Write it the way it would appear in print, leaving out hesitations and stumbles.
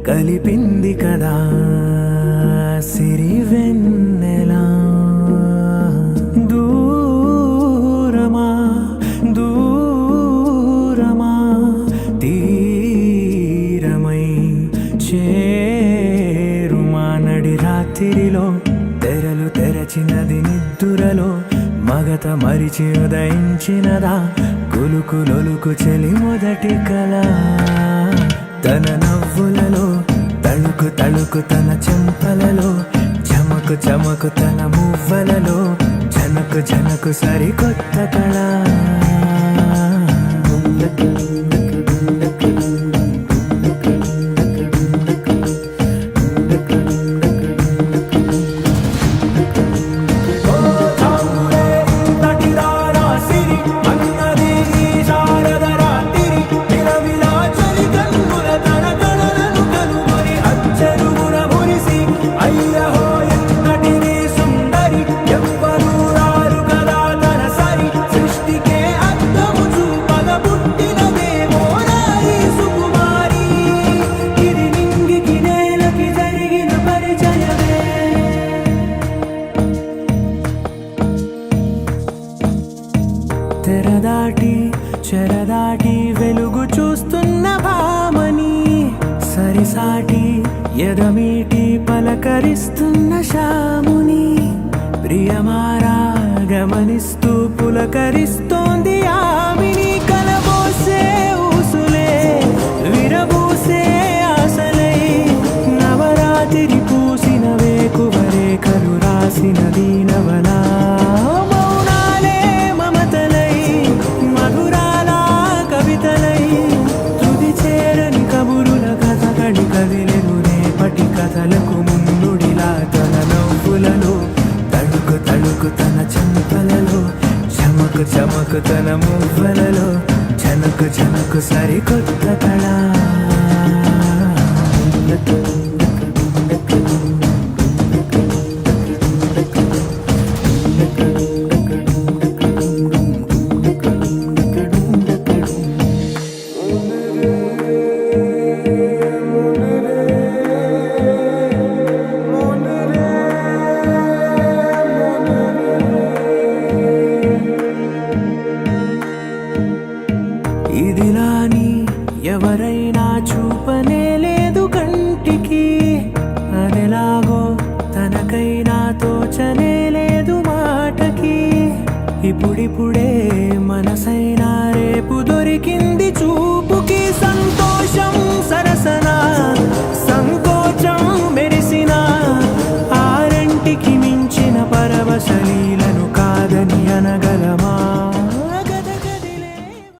కలిపింది కదా సిరివెన్నెలా. దూరమా దూరమా తీరమై చేరుమా నడి రాత్రిలో తెరలు తెరచినది నిద్దురలో మగత మరిచి ఉదయించినదా కులుకులొలుకు చెలి మొదటి కళ. తన నవ్వులలో తళుకు తళుకు తన చెంపలలో చమకు చమకు తన మువ్వలలో జనకు జనకు సరికొత్త కళ. తెరదాటి చెరదాటి వెలుగు చూస్తున్న భామని సరిసాటి ఎదమీటి పలకరిస్తున్న శాముని ప్రియమారా గమనిస్తూ పులకరిస్తోంది ఆమిని. కలబోసే ఊసులే విరబూసే ఆశలై నవరాత్రి పూసిన వేకువరేఖలు రాసిన దీనవలా. కథలకు ముందుడిలా తన నవ్వులలో తడుకు తడుకు తన చెంపలలో చమకు చమకు తన మువ్వలలో జనకు జనకు సరికొత్త